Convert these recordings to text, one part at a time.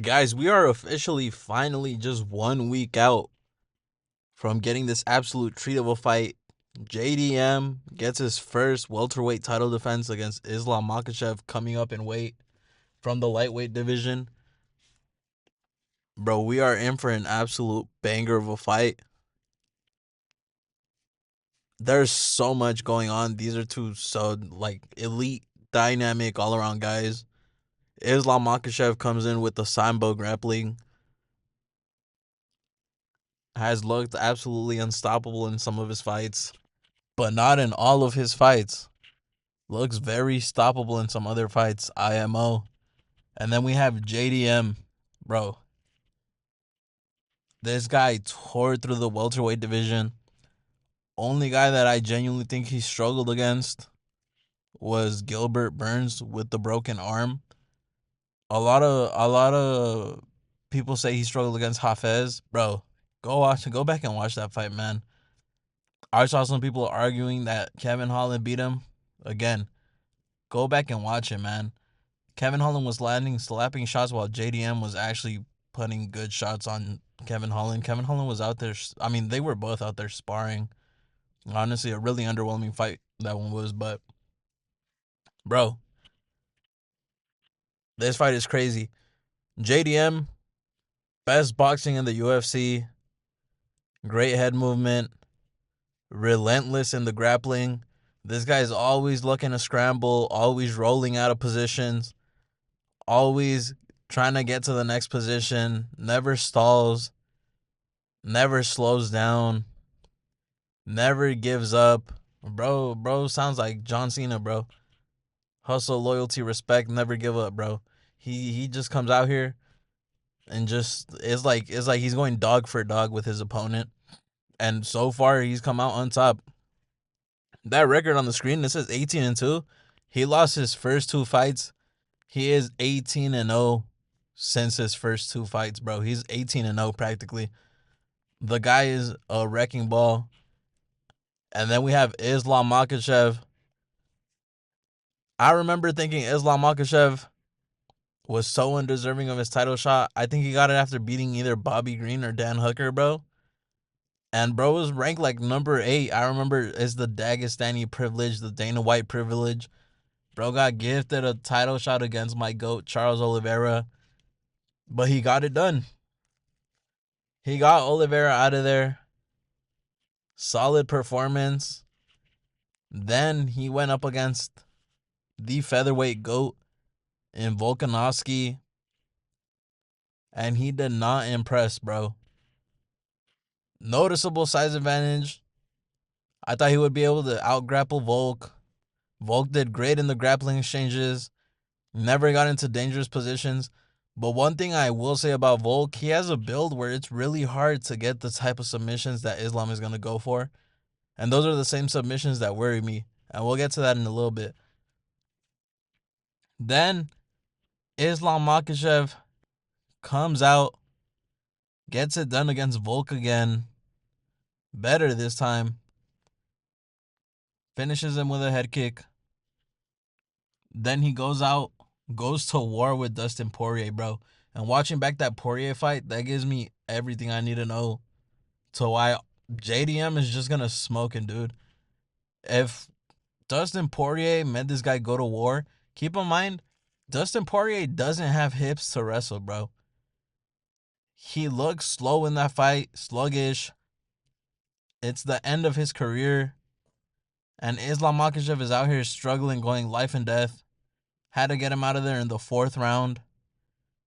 Guys, we are officially finally just 1 week out from getting this absolute treat of a fight. JDM gets his first welterweight title defense against Islam Makhachev coming up in weight from the lightweight division. Bro, we are in for an absolute banger of a fight. There's so much going on. These are two elite, dynamic, all around guys. Islam Makhachev comes in with the Sambo grappling, has looked absolutely unstoppable in some of his fights, but not in all of his fights. Looks very stoppable in some other fights, IMO. And then we have JDM. Bro, this guy tore through the welterweight division. Only guy that I genuinely think he struggled against was Gilbert Burns with the broken arm. A lot of people say he struggled against Hafez. Bro, go back and watch that fight, man. I saw some people arguing that Kevin Holland beat him. Again, go back and watch it, man. Kevin Holland was landing slapping shots while JDM was actually putting good shots on Kevin Holland. Kevin Holland was out there. I mean, they were both out there sparring. Honestly, a really underwhelming fight that one was. But, bro, this fight is crazy. JDM, best boxing in the UFC. Great head movement. Relentless in the grappling. This guy's always looking to scramble, always rolling out of positions, always trying to get to the next position, never stalls, never slows down, never gives up. Bro sounds like John Cena, bro. Hustle, loyalty, respect, never give up, bro. He just comes out here and just it's like he's going dog for dog with his opponent. And so far he's come out on top. That record on the screen, it says 18-2. He lost his first two fights. He is 18-0 since his first two fights, bro. He's 18-0 practically. The guy is a wrecking ball. And then we have Islam Makhachev. I remember thinking Islam Makhachev was so undeserving of his title shot. I think he got it after beating either Bobby Green or Dan Hooker, bro. And bro was ranked like number 8. I remember it's the Dagestani privilege, the Dana White privilege. Bro got gifted a title shot against my GOAT, Charles Oliveira. But he got it done. He got Oliveira out of there. Solid performance. Then he went up against the featherweight GOAT in Volkanovski. And he did not impress, bro. Noticeable size advantage. I thought he would be able to outgrapple Volk. Volk did great in the grappling exchanges. Never got into dangerous positions. But one thing I will say about Volk, he has a build where it's really hard to get the type of submissions that Islam is going to go for. And those are the same submissions that worry me. And we'll get to that in a little bit. Then Islam Makhachev comes out, gets it done against Volk again. Better this time. Finishes him with a head kick. Then he goes out, goes to war with Dustin Poirier, bro. And watching back that Poirier fight, that gives me everything I need to know to why JDM is just gonna smoke him, dude. If Dustin Poirier made this guy go to war, keep in mind, Dustin Poirier doesn't have hips to wrestle, bro. He looks slow in that fight, sluggish. It's the end of his career. And Islam Makhachev is out here struggling, going life and death. Had to get him out of there in the 4th round.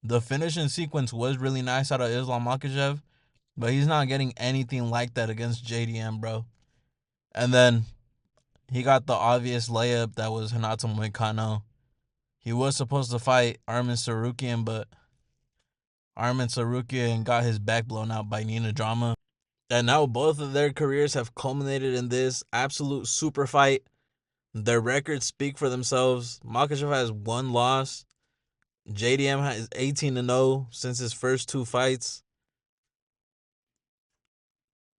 The finishing sequence was really nice out of Islam Makhachev, but he's not getting anything like that against JDM, bro. And then he got the obvious layup that was Renato Moicano. He was supposed to fight Arman Tsarukyan, but Arman Tsarukyan got his back blown out by Nina Drama. And now both of their careers have culminated in this absolute super fight. Their records speak for themselves. Makhachev has 1 loss. JDM is 18-0 since his first 2 fights.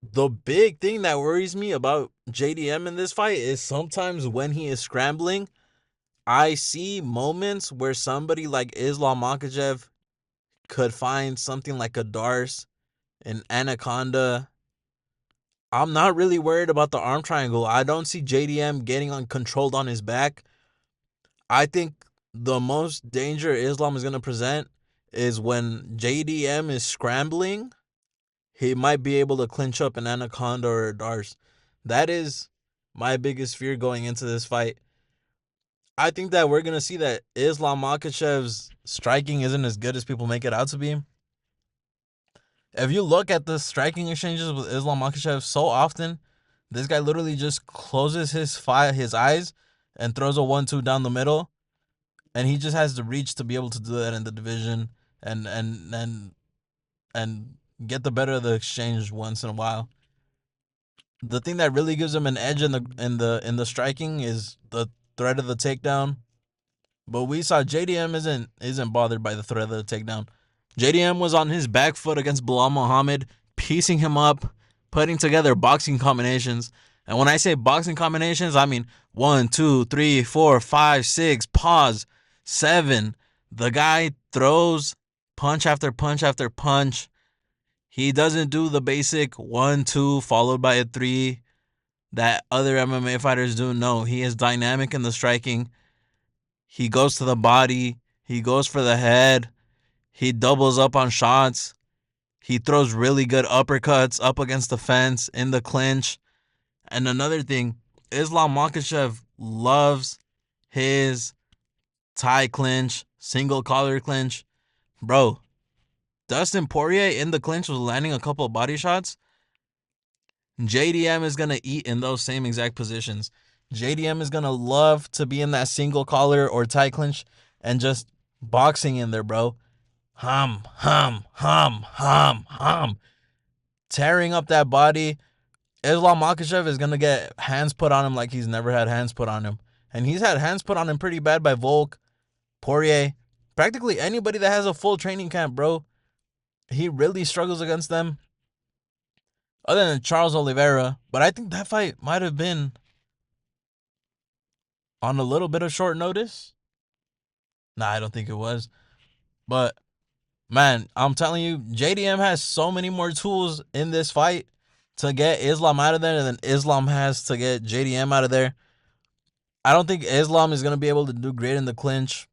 The big thing that worries me about JDM in this fight is sometimes when he is scrambling, I see moments where somebody like Islam Makhachev could find something like a Darce, an Anaconda. I'm not really worried about the arm triangle. I don't see JDM getting controlled on his back. I think the most danger Islam is going to present is when JDM is scrambling. He might be able to clinch up an Anaconda or a Darce. That is my biggest fear going into this fight. I think that we're going to see that Islam Makhachev's striking isn't as good as people make it out to be. If you look at the striking exchanges with Islam Makhachev so often, this guy literally just closes his eyes and throws a 1-2 down the middle, and he just has the reach to be able to do that in the division and get the better of the exchange once in a while. The thing that really gives him an edge in the striking is the threat of the takedown. But we saw JDM isn't bothered by the threat of the takedown. JDM was on his back foot against Bilal Muhammad, piecing him up, putting together boxing combinations. And when I say boxing combinations, I mean 1, 2, 3, 4, 5, 6, pause, 7. The guy throws punch after punch after punch. He doesn't do the basic 1, 2 followed by a 3 that other MMA fighters do. No, he is dynamic in the striking. He goes to the body. He goes for the head. He doubles up on shots. He throws really good uppercuts up against the fence in the clinch. And another thing, Islam Makhachev loves his tie clinch, single collar clinch. Bro, Dustin Poirier in the clinch was landing a couple of body shots. JDM is going to eat in those same exact positions. JDM is going to love to be in that single collar or tie clinch and just boxing in there, bro. Hum, hum, hum, hum, hum. Tearing up that body. Islam Makhachev is going to get hands put on him like he's never had hands put on him. And he's had hands put on him pretty bad by Volk, Poirier, practically anybody that has a full training camp, bro. He really struggles against them. Other than Charles Oliveira. But I think that fight might have been on a little bit of short notice. Nah, I don't think it was. But, man, I'm telling you, JDM has so many more tools in this fight to get Islam out of there than Islam has to get JDM out of there. I don't think Islam is going to be able to do great in the clinch.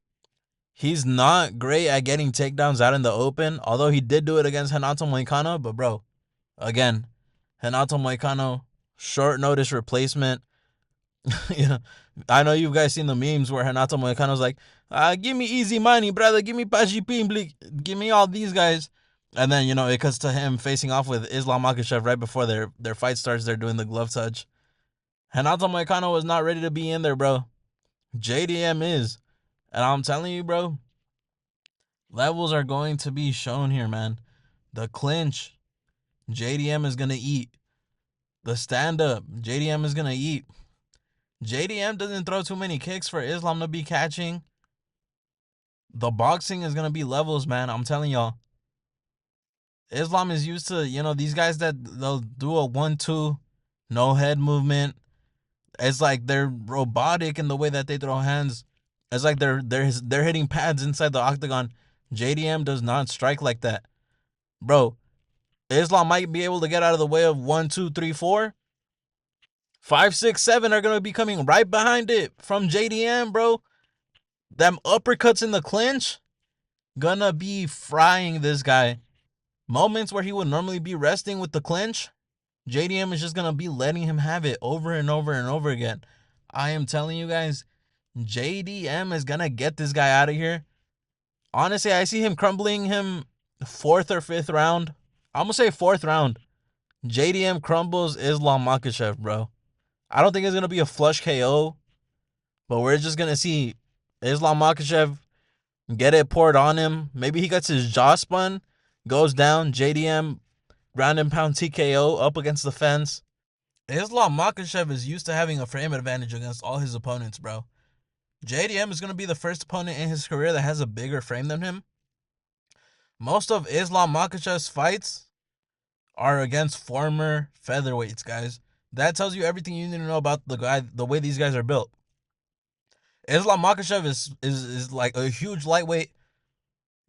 He's not great at getting takedowns out in the open, although he did do it against Renato Moicano. But, bro, again, Renato Moicano, short notice replacement. You know, I know you guys seen the memes where Renato Moicano's like, give me easy money, brother. Give me Paji Pimblik. Give me all these guys. And then, it cuts to him facing off with Islam Makhachev right before their fight starts. They're doing the glove touch. Renato Moicano was not ready to be in there, bro. JDM is. And I'm telling you, bro, levels are going to be shown here, man. The clinch, JDM is going to eat. The stand-up, JDM is going to eat. JDM doesn't throw too many kicks for Islam to be catching. The boxing is going to be levels, man. I'm telling y'all. Islam is used to, these guys that they'll do a 1-2, no head movement. It's like they're robotic in the way that they throw hands. It's like they're hitting pads inside the octagon. JDM does not strike like that. Bro, Islam might be able to get out of the way of 1, 2, 3, 4. 5, 6, 7 are going to be coming right behind it from JDM, bro. Them uppercuts in the clinch, gonna be frying this guy. Moments where he would normally be resting with the clinch, JDM is just gonna be letting him have it over and over and over again. I am telling you guys, JDM is gonna get this guy out of here. Honestly, I see him crumbling him 4th or 5th round. I'm gonna say 4th round. JDM crumbles Islam Makhachev, bro. I don't think it's gonna be a flush KO, but we're just gonna see Islam Makhachev get it poured on him. Maybe he gets his jaw spun, goes down. JDM ground and pound TKO up against the fence. Islam Makhachev is used to having a frame advantage against all his opponents, bro. JDM is going to be the first opponent in his career that has a bigger frame than him. Most of Islam Makhachev's fights are against former featherweights, guys. That tells you everything you need to know about the way these guys are built. Islam Makhachev is like a huge lightweight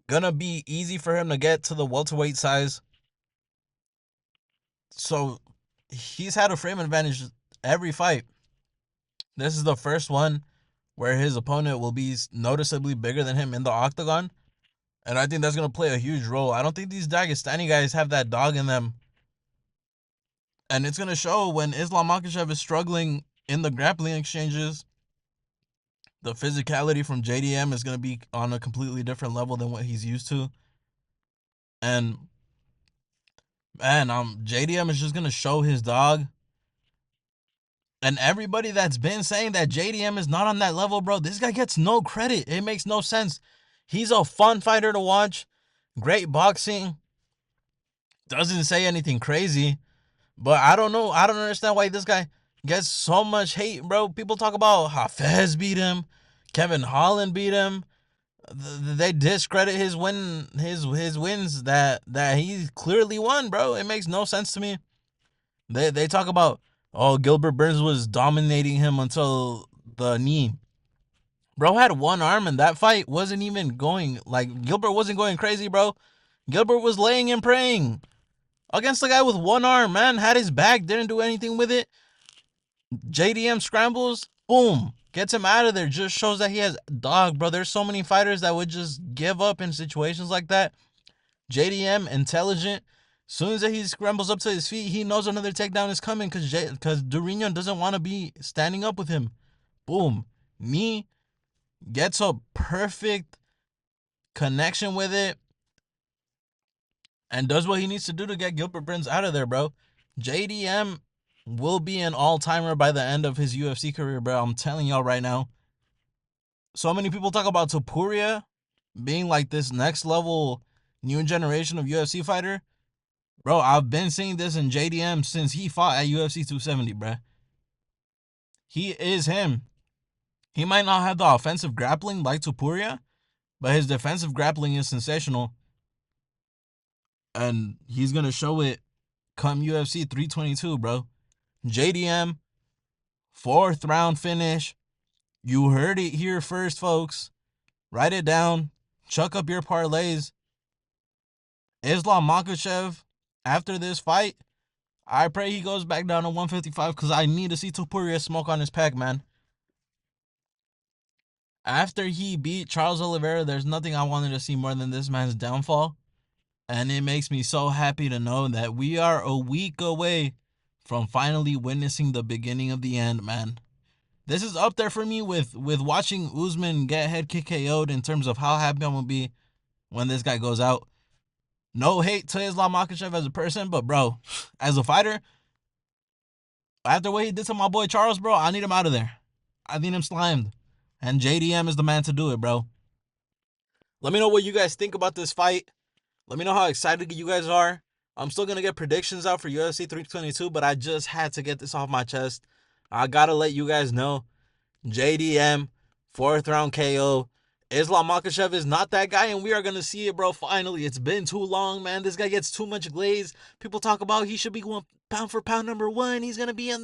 Gonna be easy for him to get to the welterweight size. So he's had a frame advantage every fight. This is the first one where his opponent will be noticeably bigger than him in the octagon. And I think that's going to play a huge role. I don't think these Dagestani guys have that dog in them. And it's going to show when Islam Makhachev is struggling in the grappling exchanges. The physicality from JDM is going to be on a completely different level than what he's used to. And man, JDM is just going to show his dog. And everybody that's been saying that JDM is not on that level, bro, this guy gets no credit. It makes no sense. He's a fun fighter to watch. Great boxing. Doesn't say anything crazy. But I don't know. I don't understand why this guy gets so much hate, bro. People talk about Hafez beat him. Kevin Holland beat him. They discredit his wins that he clearly won, bro. It makes no sense to me. They talk about, oh, Gilbert Burns was dominating him until the knee. Bro had one arm and that fight wasn't even going, like, Gilbert wasn't going crazy, bro. Gilbert was laying and praying against the guy with one arm, man. Had his back, didn't do anything with it. JDM scrambles, boom, gets him out of there. Just shows that he has dog, bro. There's so many fighters that would just give up in situations like that. JDM, intelligent. Soon as he scrambles up to his feet, he knows another takedown is coming because Durignon doesn't want to be standing up with him. Boom. Knee, gets a perfect connection with it, and does what he needs to do to get Gilbert Burns out of there, bro. JDM will be an all-timer by the end of his UFC career, bro. I'm telling y'all right now. So many people talk about Topuria being like this next level new generation of UFC fighter. Bro, I've been seeing this in JDM since he fought at UFC 270, bro. He is him. He might not have the offensive grappling like Topuria, but his defensive grappling is sensational. And he's going to show it come UFC 322, bro. JDM, 4th round finish. You heard it here first, folks. Write it down. Chuck up your parlays. Islam Makhachev, after this fight, I pray he goes back down to 155 because I need to see Topuria smoke on his pack, man. After he beat Charles Oliveira, there's nothing I wanted to see more than this man's downfall. And it makes me so happy to know that we are a week away from finally witnessing the beginning of the end, man. This is up there for me with watching Usman get head kick KO'd in terms of how happy I'm going to be when this guy goes out. No hate to Islam Makhachev as a person, but bro, as a fighter, after what he did to my boy Charles, bro, I need him out of there. I need him slimed. And JDM is the man to do it, bro. Let me know what you guys think about this fight. Let me know how excited you guys are. I'm still going to get predictions out for UFC 322, but I just had to get this off my chest. I got to let you guys know. JDM, 4th round KO. Islam Makhachev is not that guy, and we are going to see it, bro. Finally, it's been too long, man. This guy gets too much glaze. People talk about he should be going pound for pound #1. He's going to be a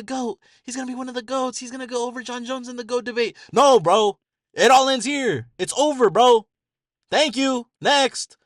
GOAT. He's going to be one of the GOATs. He's going to go over John Jones in the GOAT debate. No, bro. It all ends here. It's over, bro. Thank you. Next.